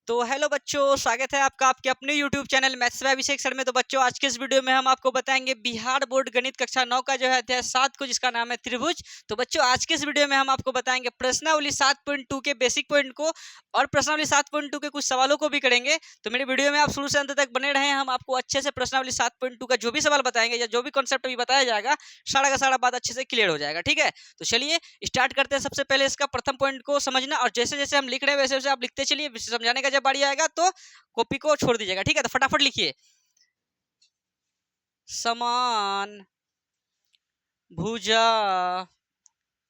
तो हेलो बच्चों, स्वागत है आपका आपके अपने YouTube channel maths by Abhishek sir में। तो बच्चों, आज के इस वीडियो में हम आपको बताएंगे बिहार बोर्ड गणित कक्षा 9 का जो है अध्याय 7 को, जिसका नाम है त्रिभुज। तो बच्चों, आज के इस वीडियो में हम आपको बताएंगे प्रश्नावली 7.2 के बेसिक पॉइंट को और प्रश्नावली 7.2 के कुछ सवालों को भी करेंगे। तो मेरे वीडियो में आप शुरू से अंत तक बने रहे। हम आपको अच्छे से प्रश्नावली 7.2 का जो भी सवाल बताएंगे या जो भी कॉन्सेप्ट अभी बताया जाएगा, सारा का सारा बात अच्छे से क्लियर हो जाएगा। ठीक है, तो चलिए स्टार्ट करते हैं। सबसे पहले इसका प्रथम पॉइंट को समझना, और जैसे जैसे हम लिख रहे हैं वैसे वैसे आप लिखते चलिए। समझाने का जब बारी आएगा तो कॉपी को छोड़ दीजिएगा। ठीक है, तो फटाफट लिखिए। समान भुजा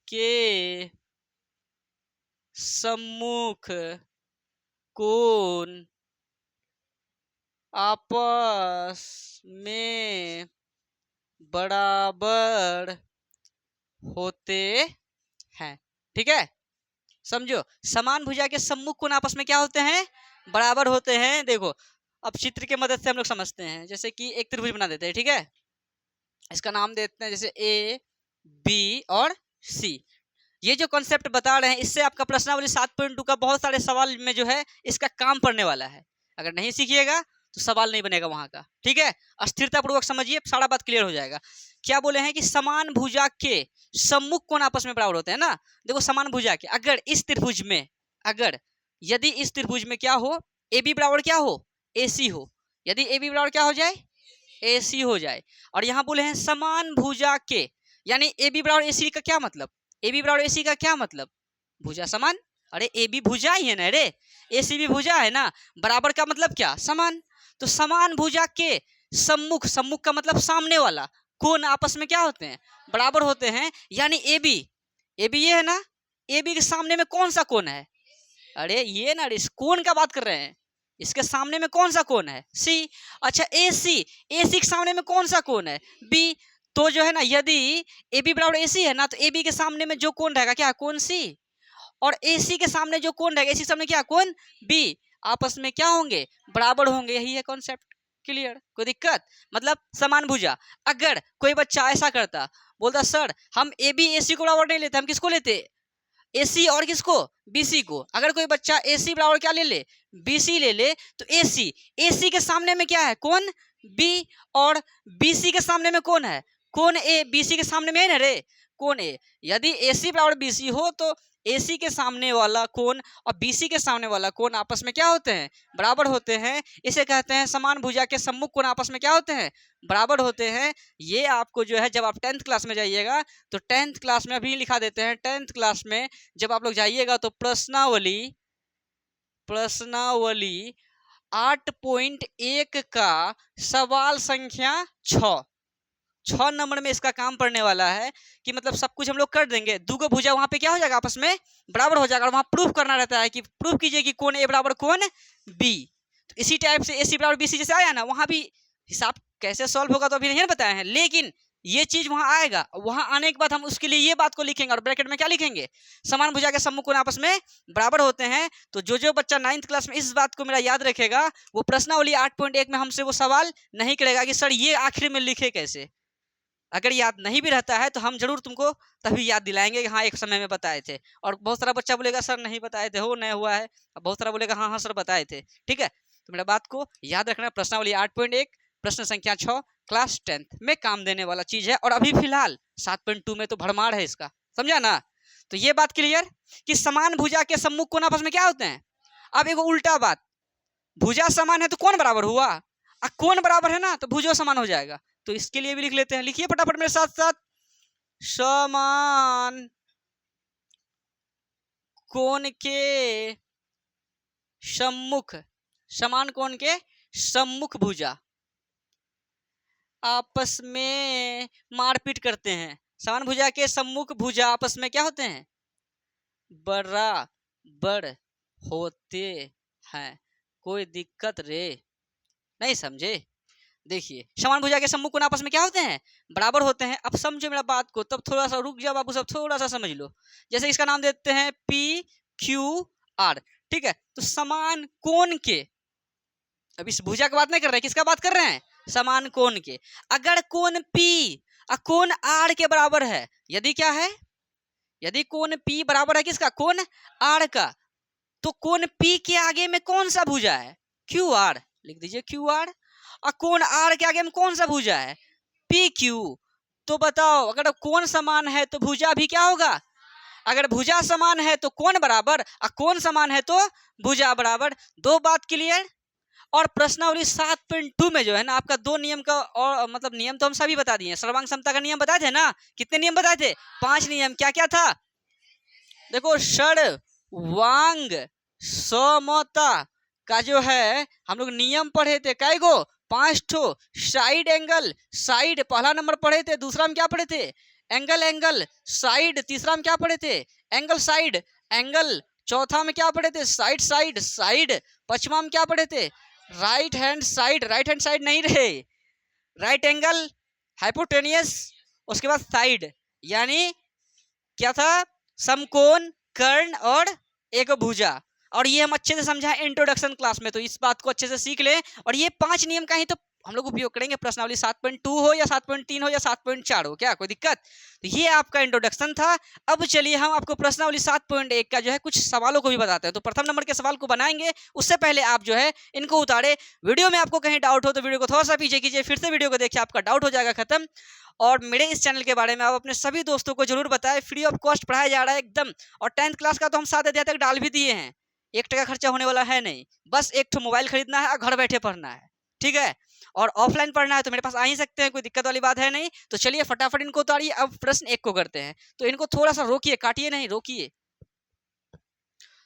के सम्मुख कोण आपस में बराबर होते हैं। ठीक है, समझो, समान भुजा के सम्मुख कोण आपस में क्या होते हैं? बराबर होते हैं। देखो, अब चित्र के मदद से हम लोग समझते हैं। जैसे कि एक त्रिभुज बना देते हैं। ठीक है, इसका नाम देते हैं जैसे ए, बी और सी। ये जो कॉन्सेप्ट बता रहे हैं, इससे आपका प्रश्नावली 7.2 का बहुत सारे सवाल में जो है इसका काम पड़ने वाला है। अगर नहीं सीखिएगा तो सवाल नहीं बनेगा वहां का। ठीक है, स्थिरता पूर्वक समझिए, सारा बात क्लियर हो जाएगा। क्या बोले हैं कि समान भुजा के सम्मुख कोण आपस में बराबर होते हैं ना। देखो, समान भुजा के अगर इस त्रिभुज में, अगर यदि इस त्रिभुज में क्या हो, ए बी बराबर क्या हो, ए सी हो। यदि ए बी बराबर क्या हो जाए, ए सी हो जाए। और यहाँ बोले हैं समान भुजा के, यानी ए बी बराबर ए सी का क्या मतलब? ए बी बराबर ए सी का क्या मतलब? भुजा समान। अरे ए बी भुजा ही है ना रे, ए सी भी भुजा है ना। बराबर का मतलब क्या? समान। तो समान भुजा के सम्मुख, सम्मुख का मतलब सामने वाला, कोण आपस में क्या होते हैं? बराबर होते हैं। यानी ए बी, ए बी ये है ना, ए बी के सामने में कौन सा कोण है? अरे ये ना, इस कोण का बात कर रहे हैं। इसके सामने में कौन सा कोण है? सी। अच्छा, ए सी, ए सी के सामने में कौन सा कोण है? बी। तो जो है ना, यदि ए बी बराबर ए सी है ना, तो ए बी के सामने में जो कोण रहेगा क्या? कोण सी। और ए सी के सामने जो कोण रहेगा, ए सी के सामने क्या? कोण बी। आपस में क्या होंगे? बराबर होंगे। यही है कॉन्सेप्ट। क्लियर? कोई दिक्कत? मतलब समान भुजा। अगर कोई बच्चा ऐसा करता, बोलता सर हम ए बी ए सी को बराबर नहीं लेते, हम किसको लेते? ए सी और किसको? बी सी को। अगर कोई बच्चा ए सी बराबर क्या ले ले? बी सी ले ले, तो ए सी के सामने में क्या है? कौन? बी। और बी सी के सामने में कौन है? कौन ए। बी सी के सामने में है ना रे, कौन ए। यदि ए सी बराबर बी सी हो तो ए सी के सामने वाला कोण और बी सी के सामने वाला कोण आपस में क्या होते हैं? बराबर होते हैं। इसे कहते हैं समान भुजा के सम्मुख कोण आपस में क्या होते हैं? बराबर होते हैं। ये आपको जो है, जब आप 10th क्लास में जाइएगा, तो 10th क्लास में अभी लिखा देते हैं। 10th क्लास में जब आप लोग जाइएगा तो प्रश्नावली 8.1 का सवाल संख्या 6 नंबर में इसका काम पड़ने वाला है। कि मतलब सब कुछ हम लोग कर देंगे, दूगो भुजा वहां पे क्या हो जाएगा? आपस में बराबर हो जाएगा। और वहां प्रूफ करना रहता है कि प्रूफ कीजिए कि कौन ए बराबर कौन बी। तो इसी टाइप से ए सी बराबर बी सी जैसे आया ना, वहां भी हिसाब कैसे सॉल्व होगा तो अभी नहीं बताए हैं, लेकिन ये चीज वहां आएगा। वहां आने के बाद हम उसके लिए ये बात को लिखेंगे, और ब्रैकेट में क्या लिखेंगे? समान भुजा के सम्मुख कोण आपस में बराबर होते हैं। तो जो बच्चा 9th क्लास में इस बात को मेरा याद रखेगा, वो प्रश्नावली 8.1 में हमसे वो सवाल नहीं करेगा कि सर ये आखिर में लिखे कैसे। अगर याद नहीं भी रहता है तो हम जरूर तुमको तभी याद दिलाएंगे कि हाँ एक समय में बताए थे। और बहुत सारा बच्चा बोलेगा सर नहीं बताए थे, हो नहीं हुआ है। और बहुत सारा बोलेगा हाँ हाँ सर बताए थे। ठीक है, तो मेरा बात को याद रखना। प्रश्नावली 8.1 प्रश्न संख्या 6 क्लास 10th में काम देने वाला चीज है। और अभी फिलहाल 7.2 में तो भरमार है इसका, समझा ना। तो ये बात क्लियर कि समान भुजा के सम्मुख कोण आपस में क्या होते हैं। अब एक उल्टा बात, भुजा समान है तो कौन बराबर हुआ? कौन बराबर है ना, तो भुजो समान हो जाएगा। तो इसके लिए भी लिख लेते हैं। लिखिए फटाफट मेरे साथ साथ। समान कोण के सम्मुख, समान कोण के सम्मुख भुजा आपस में मारपीट करते हैं। समान भुजा के सम्मुख भुजा आपस में क्या होते हैं? बराबर होते हैं। कोई दिक्कत रे? नहीं समझे? देखिए, समान भुजा के सम्मुख कोण आपस में क्या होते हैं? बराबर होते हैं। अब समझो मेरा बात को, तब थोड़ा सा रुक जाओ बाबू, सब थोड़ा सा समझ लो। जैसे इसका नाम देते हैं पी क्यू आर। ठीक है, तो समान कोण के, अब इस भुजा की बात नहीं कर रहे हैं, किसका बात कर रहे हैं? समान कोण के। अगर कोण पी और कोण आर के बराबर है, यदि क्या है? यदि कोण पी बराबर है किसका? कोण आर का, तो कोण पी के आगे में कौन सा भुजा है? क्यू आर, लिख दीजिए क्यू आर। और कोण आर के आगे में कौन सा भुजा है? P Q. तो बताओ, अगर कोण समान है तो भुजा भी क्या होगा? अगर भुजा समान है तो कोण बराबर, और कोण समान है तो भुजा बराबर। दो बात क्लियर। और प्रश्नावली 7.2 में जो है ना आपका दो नियम का, और मतलब नियम तो हम सभी बता दिए। सर्वांग समता का नियम बताए थे ना? कितने नियम बताए थे? 5 नियम। क्या क्या था? देखो, सर्वांग समता का जो है हम लोग नियम पढ़े थे, कै गो? 5 ठो। साइड एंगल, साइड पहला नंबर पढ़े थे। दूसरा में क्या पढ़े थे? Angle, angle side. तीसरा में क्या पढ़े थे? Angle side, angle. चौथा में क्या पढ़े थे? Side, side, side. पांचवा में क्या पढ़े थे? Right hand side. Right hand side नहीं रहे, राइट एंगल, हाइपोटेनियस, उसके बाद साइड। यानी क्या था? समकोण, कर्ण और एक भुजा। और ये हम अच्छे से समझाएं इंट्रोडक्शन क्लास में, तो इस बात को अच्छे से सीख लें। और ये 5 नियम का ही तो हम लोग उपयोग करेंगे, प्रश्नावली 7.2 हो या 7.3 हो या 7.4 हो, क्या कोई दिक्कत? तो ये आपका इंट्रोडक्शन था। अब चलिए हम आपको प्रश्नावली 7.1 का जो है कुछ सवालों को भी बताते हैं। तो प्रथम नंबर के सवाल को बनाएंगे, उससे पहले आप जो है इनको उतारे। वीडियो में आपको कहीं डाउट हो तो वीडियो को थोड़ा सा पीछे कीजिए, फिर से वीडियो को देखिए, आपका डाउट हो जाएगा खत्म। और मेरे इस चैनल के बारे में आप अपने सभी दोस्तों को जरूर बताएं। फ्री ऑफ कॉस्ट पढ़ाया जा रहा है एकदम। और 10th क्लास का तो हम 7 अध्याय तक डाल भी दिए हैं। 1 टका खर्चा होने वाला है नहीं, बस एक ठो मोबाइल खरीदना है और घर बैठे पढ़ना है, ठीक है? और ऑफलाइन पढ़ना है तो मेरे पास आ ही सकते हैं, कोई दिक्कत वाली बात है नहीं। तो चलिए फटाफट इनको उतारिए। अब प्रश्न 1 को करते हैं। तो इनको थोड़ा सा रोकिए, काटिए नहीं, रोकिए।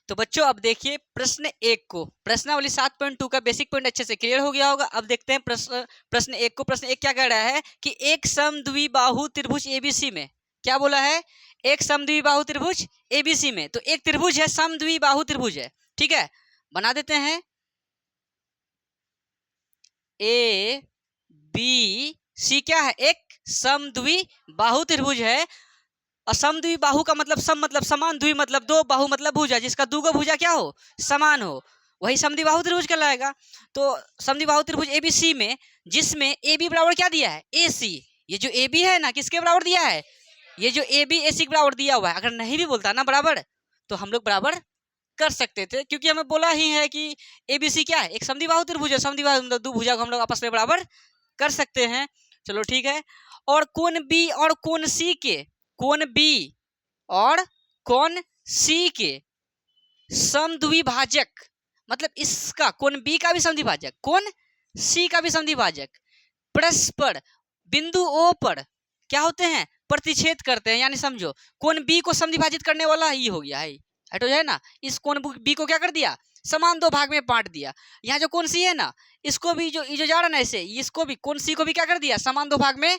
तो बच्चों अब देखिए प्रश्न 1 को। प्रश्नावली 7.2 का बेसिक पॉइंट अच्छे से क्लियर हो गया होगा। अब देखते हैं प्रश्न 1 को। प्रश्न 1 क्या कह रहा है कि एक समद्विबाहु त्रिभुज एबीसी में, क्या बोला है? एक समद्विबाहु त्रिभुज एबीसी में। तो एक त्रिभुज है, समद्विबाहु त्रिभुज है, ठीक है? बना देते हैं। ए बी सी क्या है? एक समद्विबाहु त्रिभुज है। असमद्विबाहु का मतलब सम मतलब समान, द्वि मतलब दो, बाहु मतलब भुजा, जिसका दूगो भुजा क्या हो? समान हो, वही समद्विबाहु त्रिभुज कहलाएगा। तो समद्विबाहु त्रिभुज एबीसी में, जिसमें ए बी बराबर क्या दिया है? ए सी। ये जो ए बी है ना, किसके बराबर दिया है? ये जो ए बी ए सी के बराबर दिया हुआ है। अगर नहीं भी बोलता ना बराबर, तो हम लोग बराबर कर सकते थे, क्योंकि हमें बोला ही है कि ए बी सी क्या है? एक समद्विबाहु त्रिभुज है। समद्विबाहु मतलब दो भुजा को हम लोग आपस में बराबर कर सकते हैं। चलो ठीक है। और कोण बी और कोण सी के, कोण बी और कोण सी के समद्विभाजक, मतलब इसका कोण बी का भी समद्विभाजक, कोण सी का भी समद्विभाजक, परस्पर बिंदु ओ पर क्या होते हैं? प्रतिच्छेद करते हैं। यानी समझो, कोण बी को समद्विभाजित करने वाला ही हो गया है, हटो है ना। इस कोण बी को क्या कर दिया? समान दो भाग में बांट दिया। यहाँ जो कोण सी है ना, इसको भी जो जा रहा है ना ऐसे, इसको भी कोण सी को भी क्या कर दिया? समान दो भाग में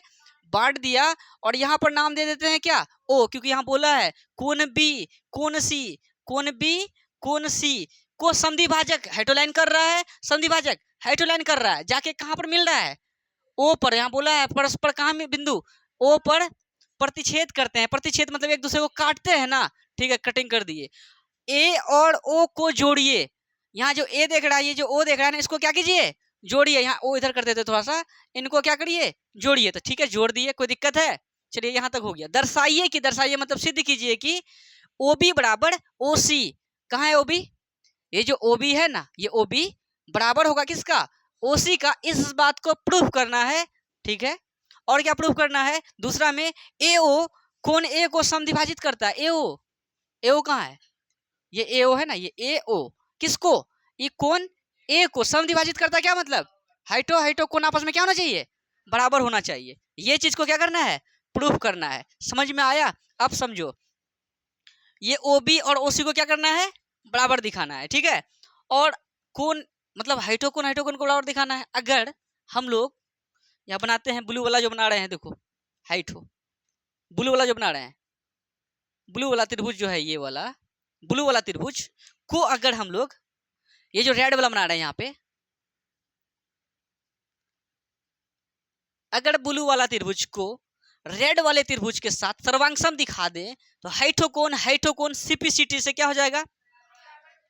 बांट दिया। और यहाँ पर नाम दे देते हैं क्या? ओ, क्योंकि यहाँ बोला है कोण बी कोण सी, कोण बी कोण सी को समद्विभाजक हेटोलाइन कर रहा है। समद्विभाजक हेटोलाइन कर रहा है, जाके कहाँ पर मिल रहा है? ओ पर। यहाँ बोला है परस्पर कहाँ में बिंदु ओ पर प्रतिच्छेद करते हैं। प्रतिच्छेद मतलब एक दूसरे को काटते हैं ना, ठीक है? कटिंग कर दिए। ए और ओ को जोड़िए। यहाँ जो ए देख रहा है, ये जो ओ देख रहा है ना, इसको क्या कीजिए? जोड़िए। यहाँ ओ इधर कर देते थोड़ा सा, इनको क्या करिए? जोड़िए। तो ठीक है, जोड़ दिए, कोई दिक्कत है? चलिए यहाँ तक हो गया। दर्शाइए कि, दर्शाइए मतलब सिद्ध कीजिए कि ओ बी बराबर ओ सी। कहाँ है ओ बी? ये जो ओ बी है ना, ये ओ बी बराबर होगा किसका? ओ सी का। इस बात को प्रूफ करना है, ठीक है? और क्या प्रूफ करना है? दूसरा में ए ओ कोण ए को समद्विभाजित करता है। ए ओ कहाँ है? ये ए ओ है ना, ये ए ओ किसको? ये कोण ए को समद्विभाजित करता है। क्या मतलब? हाइटो हाइटो कोण आपस में क्या होना चाहिए? बराबर होना चाहिए। ये चीज को क्या करना है? प्रूफ करना है। समझ में आया? अब समझो, ये ओ बी और ओ सी को क्या करना है? बराबर दिखाना है, ठीक है? और कोण मतलब हाइटो कोण को बराबर दिखाना है। अगर हम लोग यहाँ बनाते हैं, ब्लू वाला जो बना रहे हैं, देखो हाइटो ब्लू वाला जो बना रहे हैं, ब्लू वाला त्रिभुज जो है, ये वाला ब्लू वाला त्रिभुज को अगर हम लोग ये जो रेड वाला बना रहे हैं यहाँ पे, अगर ब्लू वाला त्रिभुज को रेड वाले त्रिभुज के साथ सर्वांग दिखा दे, तो हाइटोकोन सीपीसीटी से क्या हो जाएगा?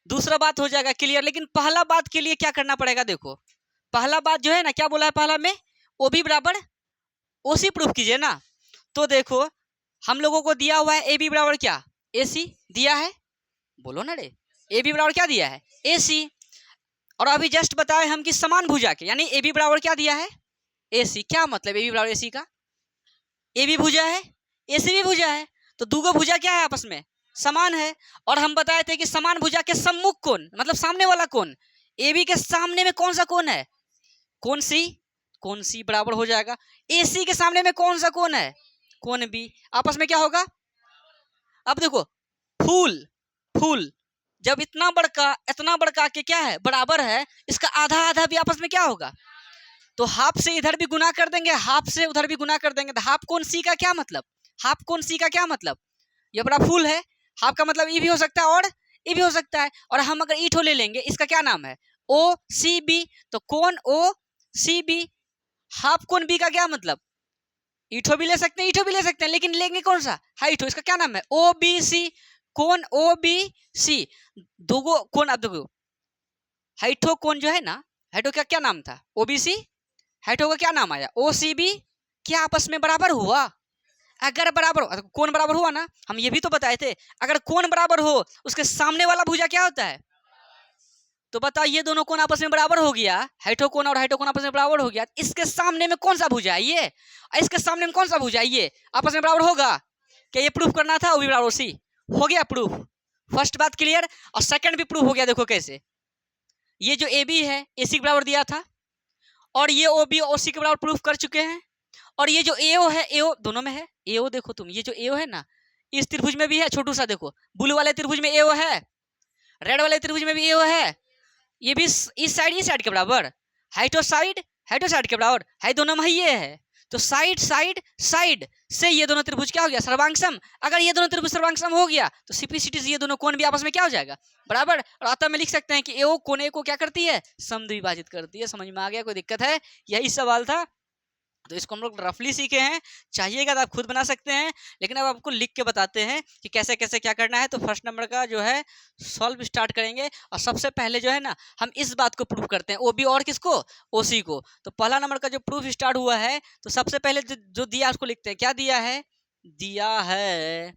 दूसरा बात हो जाएगा क्लियर। लेकिन पहला बात के लिए क्या करना पड़ेगा? देखो पहला बात जो है ना, क्या बोला है पहला में? ओ बी बराबर ओ सी प्रूफ कीजिए ना। तो देखो हम लोगों को दिया हुआ है ए बी बराबर क्या? ए सी दिया है, बोलो ना रे। ए बी बराबर क्या दिया है, ए सी। और अभी जस्ट बताए हम कि समान भुजा के, यानी ए बी बराबर क्या दिया है, ए सी। क्या मतलब ए बी बराबर ए सी का, ए भी भुजा है ए सी भी भुजा है, तो दूगो भुजा क्या है आपस में समान है। और हम बताए थे कि समान भुजा के सम्मुख कोण मतलब सामने वाला कोण, ए बी के सामने में कौन सा कोण है, कोण सी, कोण सी बराबर हो जाएगा ए सी के सामने में कौन सा कोण है, कोण बी। आपस में क्या होगा, अब देखो फूल फूल जब इतना बड़का के क्या है बराबर है, इसका आधा आधा भी आपस में क्या होगा, तो हाफ से इधर भी गुना कर देंगे, हाफ से उधर भी गुना कर देंगे, तो हाफ कोण सी का क्या मतलब, हाफ कोण सी का क्या मतलब, ये बड़ा फूल है, हाफ का मतलब ई भी हो सकता है और ई भी हो सकता है। और हम अगर ईठो ले लेंगे, इसका क्या नाम है ओ सी बी, तो कोण ओ सी बी, हाफ कोण बी का क्या मतलब, ईठो भी ले सकते हैं ईठो भी ले सकते हैं, लेकिन लेंगे कौन सा हाइठो, इसका क्या नाम है ओ बी सी, कोण ओ बी सी। दोगो कोण, अब देखो हाइठो कोण जो है ना, हाइठो का क्या नाम था ओबीसी, हाइठो का क्या नाम आया ओ सी बी, क्या आपस में बराबर हुआ, अगर बराबर हो कोण बराबर हुआ ना, हम ये भी तो बताए थे अगर कोण बराबर हो उसके सामने वाला भुजा क्या होता है, तो बताओ ये दोनों कोण आपस में बराबर हो गया, हाइठो कोण और हाइठो कोण आपस में बराबर हो गया, इसके सामने में कौन सा भुजा है ये, इसके सामने में कौन सा भुजा है ये, आपस में बराबर होगा क्या, ये प्रूफ करना था ओ बी बराबर सी, हो गया प्रूफ, फर्स्ट बात क्लियर। और सेकंड भी प्रूफ हो गया, देखो कैसे, ये जो ए बी है ए सी के बराबर दिया था, और ये ओ बी ओ सी के बराबर प्रूफ कर चुके हैं, और ये जो एओ है एओ दोनों में है, एओ देखो तुम, ये जो एओ है ना इस त्रिभुज में भी है, छोटू सा देखो ब्लू वाले त्रिभुज में एओ है, रेड वाले त्रिभुज में भी एओ है, ये भी इस साइड के बराबर, हाइटो साइड के बराबर है, दोनों में ये है, तो साइड साइड साइड से ये दोनों त्रिभुज क्या हो गया सर्वांगसम, अगर ये दोनों त्रिभुज सर्वांगसम हो गया तो सिंपलिसिटी से ये दोनों कोण भी आपस में क्या हो जाएगा बराबर। और अतः में लिख सकते हैं कि एओ कोण ए को क्या करती है समद्विभाजित करती है। समझ में आ गया, कोई दिक्कत है, यही सवाल था, तो इसको हम लोग रफली सीखे हैं, चाहिएगा तो आप खुद बना सकते हैं, लेकिन अब आपको लिख के बताते हैं कि कैसे कैसे क्या करना है। तो फर्स्ट नंबर का जो है सॉल्व स्टार्ट करेंगे, और सबसे पहले जो है ना हम इस बात को प्रूव करते हैं, ओ बी और किसको ओ सी को। तो पहला नंबर का जो प्रूफ स्टार्ट हुआ है, तो सबसे पहले जो दिया उसको लिखते हैं, क्या दिया है, दिया है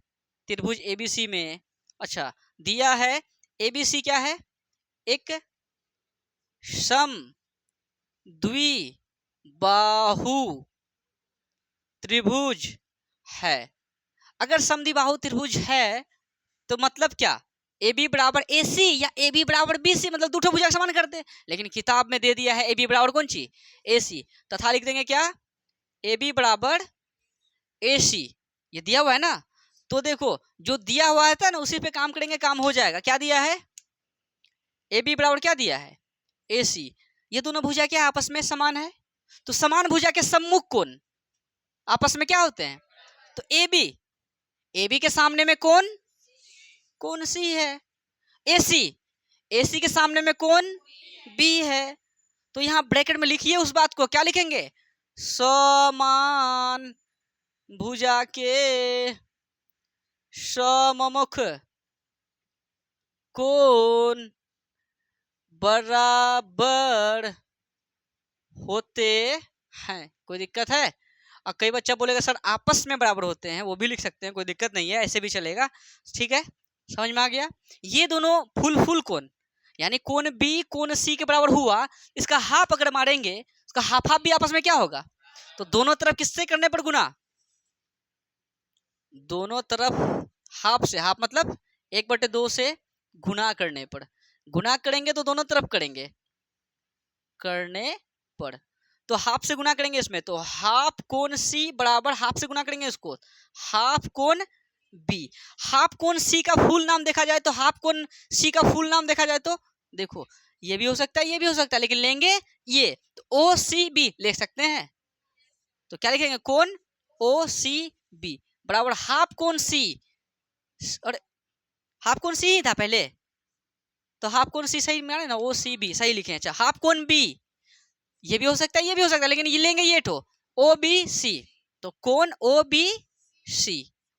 त्रिभुज एबीसी में, अच्छा दिया है एबीसी क्या है, एक सम द्विबाहु त्रिभुज है। अगर समद्विबाहु त्रिभुज है तो मतलब क्या, ए बी बराबर ए सी या ए बी बराबर बी सी, मतलब दूठो भुजा समान कर दे, लेकिन किताब में दे दिया है ए बी बराबर कौन सी ए सी, तथा लिख देंगे क्या ए बी बराबर ए सी, ये दिया हुआ है ना, तो देखो जो दिया हुआ है ना उसी पे काम करेंगे, काम हो जाएगा। क्या दिया है ए बी बराबर क्या दिया है ए सी, ये दोनों भुजा क्या आपस में समान है, तो समान भुजा के सम्मुख कोण आपस में क्या होते हैं, तो ए बी के सामने में कौन कौन सी है ए सी के सामने में कौन बी है, तो यहाँ ब्रैकेट में लिखिए उस बात को, क्या लिखेंगे समान भुजा के सममुख कोण बराबर होते हैं। कोई दिक्कत है, और कई बच्चा बोलेगा सर आपस में बराबर होते हैं, वो भी लिख सकते हैं, कोई दिक्कत नहीं है, ऐसे भी चलेगा, ठीक है, समझ में आ गया। ये दोनों फुल कोण यानी कोण बी कोण सी के बराबर हुआ, इसका हाफ अगर मारेंगे इसका हाफ भी आपस में क्या होगा, तो दोनों तरफ किससे करने पर गुना, दोनों तरफ हाफ से, हाफ मतलब 1/2 से गुना करने पर, गुना करेंगे तो दोनों तरफ करेंगे करने पर, तो हाफ से गुना करेंगे इसमें, तो हाफ कोण सी बराबर हाफ से गुना करेंगे इसको हाफ कोण बी। हाफ कोण सी का फुल नाम देखा जाए तो हाफ कोण सी का फुल नाम देखा जाए तो देखो ये भी हो सकता है ये भी हो सकता है, लेकिन लेंगे ये तो ओ सी बी लिख सकते हैं, तो क्या लिखेंगे कोण ओ सी बी बराबर हाफ कोण सी, और हाफ कोण सी ही था पहले, तो हाफ कोण सी सही माने ना ओ सी बी सही लिखे। अच्छा हाफ कोण बी ये भी हो सकता है ये भी हो सकता है, लेकिन ये लेंगे ये ठो ओ बी सी, तो कोण O B C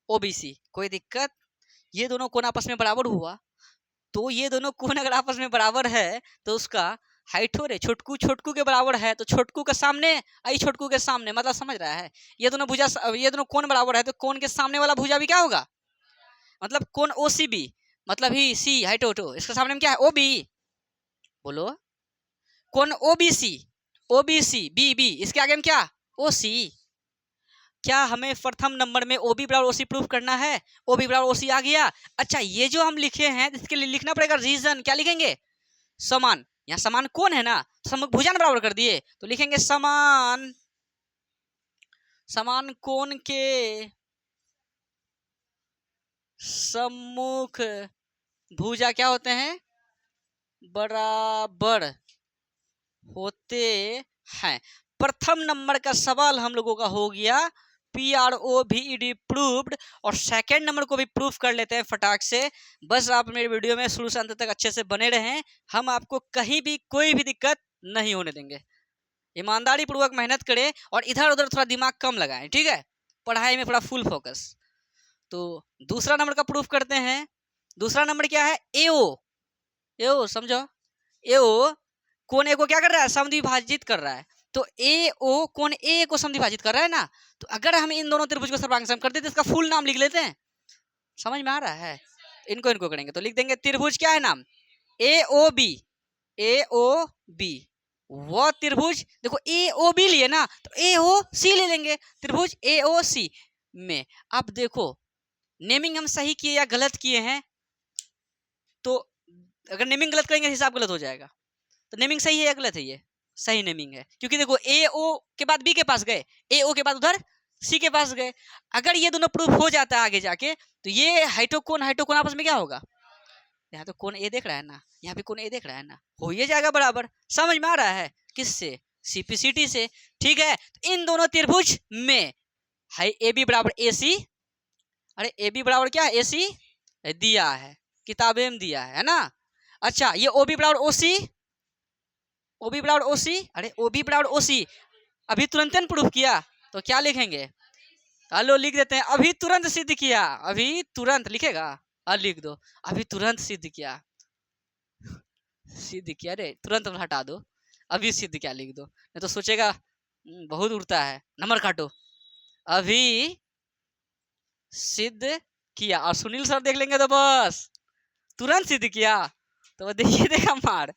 O B C, कोई दिक्कत, ये दोनों कोण आपस में बराबर हुआ, तो ये दोनों कोण अगर आपस में बराबर है तो उसका हाइठो रे छोटकू के बराबर है, तो छोटकू के सामने आई छोटकू के सामने, मतलब समझ रहा है, ये दोनों भुजा ये दोनों कोण बराबर है, तो कोण के सामने वाला भुजा भी क्या होगा, मतलब कोण ओ सी बी, मतलब ही सी हाइट ओटो, इसके सामने में क्या है ओबी, बोलो कौन ओबीसी, ओबीसी बी बी, इसके आगे में क्या ओसी। क्या हमें प्रथम नंबर में ओबी बराबर ओसी प्रूफ करना है, ओबी बराबर ओसी आ गया। अच्छा ये जो हम लिखे हैं इसके लिए लिखना पड़ेगा रीजन, क्या लिखेंगे समान, यहाँ समान कौन है ना, सम्मुख भुजा बराबर कर दिए तो लिखेंगे समान, समान कोण के सम्मुख भुजा क्या होते हैं बराबर होते हैं। प्रथम नंबर का सवाल हम लोगों का हो गया, PROVED प्रूव्ड, और सेकंड नंबर को भी प्रूफ कर लेते हैं फटाक से। बस आप मेरे वीडियो में शुरू से अंत तक अच्छे से बने रहें, हम आपको कहीं भी कोई भी दिक्कत नहीं होने देंगे। ईमानदारी पूर्वक मेहनत करें और इधर उधर थोड़ा दिमाग कम लगाएं, ठीक है, पढ़ाई में थोड़ा फुल फोकस। तो दूसरा नंबर का प्रूफ करते हैं। दूसरा नंबर क्या है एओ, एओ समझो, एओ कौन ए को क्या कर रहा है समद्विभाजित कर रहा है, तो ए ओ कौन ए को समद्विभाजित कर रहा है ना, तो अगर हम इन दोनों त्रिभुज को सर्वांग कर देते तो इसका फुल नाम लिख लेते हैं, समझ में आ रहा है। इनको इनको करेंगे तो लिख देंगे त्रिभुज क्या है नाम ए ओ बी, ए ओ बी वो त्रिभुज, देखो ए ओ बी लिए ना तो ए ओ सी ले लेंगे, त्रिभुज ए ओ सी में। अब देखो नेमिंग हम सही किए या गलत किए हैं, तो अगर नेमिंग गलत करेंगे हिसाब गलत हो जाएगा, तो नेमिंग सही है या गलत है, ये सही नेमिंग है, क्योंकि देखो ए ओ के बाद बी के पास गए, ए ओ के बाद उधर सी के पास गए। अगर ये दोनों प्रूफ हो जाता है आगे जाके तो ये हाइटोकोन हाइटोकोन आपस में क्या होगा, यहाँ तो कौन ए देख रहा है ना, यहाँ पे कौन ए देख रहा है ना, हो ही जाएगा बराबर। समझ में आ रहा है किससे सीपीसीटी से, ठीक है। तो इन दोनों त्रिभुज में हाई ए बी बराबर ए सी, अरे ए बी बराबर क्या ए सी दिया है किताबें में दिया है ना। अच्छा ये ओ बी बराबर ओ सी, ओ बी बराबर ओ सी, अरे ओ बी बराबर ओ सी अभी तुरंत प्रूफ किया तो क्या लिखेंगे, हेलो लिख देते हैं अभी तुरंत सिद्ध किया, अभी तुरंत लिखेगा और लिख दो अभी तुरंत सिद्ध किया, सिद्ध किया रे तुरंत हटा दो, अभी सिद्ध क्या लिख दो, नहीं तो सोचेगा बहुत उड़ता है, नंबर काटो, अभी सिद्ध किया। और सुनील सर देख लेंगे तो बस तुरंत सिद्ध किया, तो देखिए देखा मार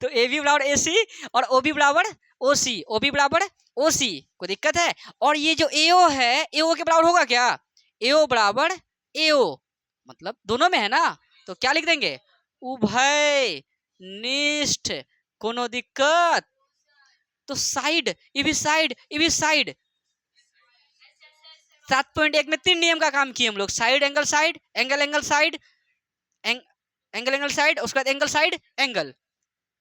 तो ए बी बराबर ए सी और ओ बी बराबर ओ सी, ओ बी बराबर ओ सी, कोई दिक्कत है। और ये जो ए ओ है ए ओ के बराबर होगा क्या, ए ओ बराबर ए ओ मतलब दोनों में है ना, तो क्या लिख देंगे उभय निष्ठ, कोनो दिक्कत, तो साइड ये भी साइड ये भी साइड, 7.1 में 3 नियम का काम किए हम लोग, side angle side angle angle side angle angle side, उसके बाद एंगल साइड एंगल,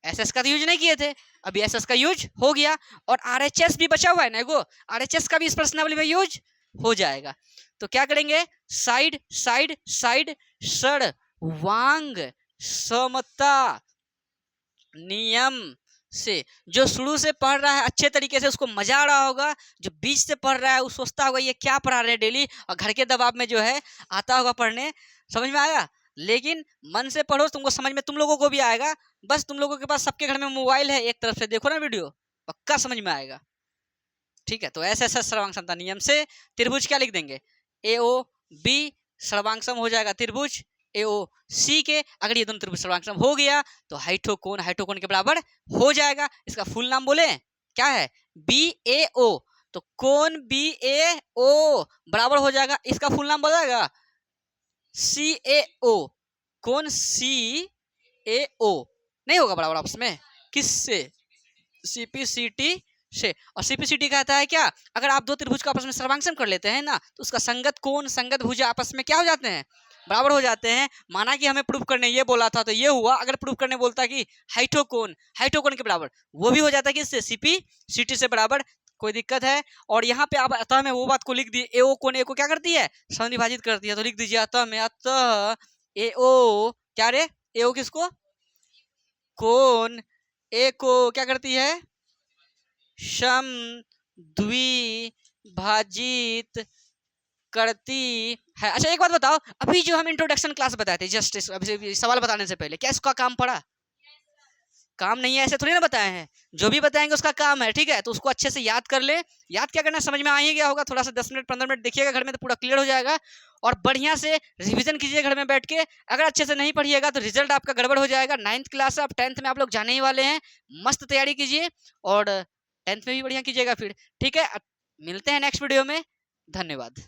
एसएस का तो यूज नहीं किए थे, अभी एसएस का यूज हो गया। और आरएचएस भी बचा हुआ है ना, एगो आरएचएस का भी इस प्रश्नावली में यूज हो जाएगा। तो क्या करेंगे साइड साइड साइड सर्वांग समता नियम से, जो शुरू से पढ़ रहा है अच्छे तरीके से उसको मजा आ रहा होगा, जो बीच से पढ़ रहा है वो सोचता होगा ये क्या पढ़ा रहे हैं डेली, और घर के दबाव में जो है आता होगा पढ़ने, समझ में आया। लेकिन मन से पढ़ो तुमको समझ में तुम लोगों को भी आएगा, बस तुम लोगों के पास सबके घर में मोबाइल है, एक तरफ से देखो ना वीडियो, पक्का समझ में आएगा, ठीक है। तो ऐसे ऐसा सर्वांग समता नियम से त्रिभुज क्या लिख देंगे ए ओ बी सर्वांग सम हो जाएगा त्रिभुज ए ओ सी के, अगर ये दोनों त्रिभुज सर्वांग सम हो गया तो हाइटोकोन हाइटोकोन के बराबर हो जाएगा। इसका फुल नाम बोले क्या है बी ए ओ, तो कोन बी ए ओ बराबर हो जाएगा, इसका फुल नाम बोलेगा सी ए ओ, कौन सी ए ओ नहीं होगा बराबर आपस में किससे सीपीसीटी से। और सीपीसीटी कहता है क्या, अगर आप दो त्रिभुज का आपस में सर्वांग कर लेते हैं ना तो उसका संगत कोण संगत भुजा आपस में क्या हो जाते हैं बराबर हो जाते हैं। माना कि हमें प्रूफ करने ये बोला था तो ये हुआ, अगर प्रूफ करने बोलता कि हाइटोकोन हाइटोकोन के बराबर वो भी हो जाता है कि इससे सीपीसीटी से बराबर, कोई दिक्कत है। और यहाँ पे आप अतः में वो बात को लिख दिए ए ओ कोण ए को क्या करती है समद्विभाजित करती है, तो लिख दीजिए अतः में अतः ए ओ क्या रे ए ओ किसको कोण ए को क्या करती है सम द्विभाजित करती है। अच्छा एक बात बताओ, अभी जो हम इंट्रोडक्शन क्लास बताए थे जस्ट अभी सवाल बताने से पहले क्या इसका काम पड़ा, काम नहीं है ऐसे थोड़ी ना बताए हैं, जो भी बताएंगे उसका काम है, ठीक है। तो उसको अच्छे से याद कर ले। याद क्या करना, समझ में आ ही गया होगा। थोड़ा सा 10 मिनट 15 मिनट देखिएगा घर में तो पूरा क्लियर हो जाएगा। और बढ़िया से रिवीजन कीजिए घर में बैठ के। अगर अच्छे से नहीं पढ़िएगा तो रिजल्ट आपका गड़बड़ हो जाएगा। 9th क्लास अब 10th में आप लोग जाने ही वाले हैं। मस्त तैयारी कीजिए और 10th में भी बढ़िया कीजिएगा फिर, ठीक है। मिलते हैं नेक्स्ट वीडियो में। धन्यवाद।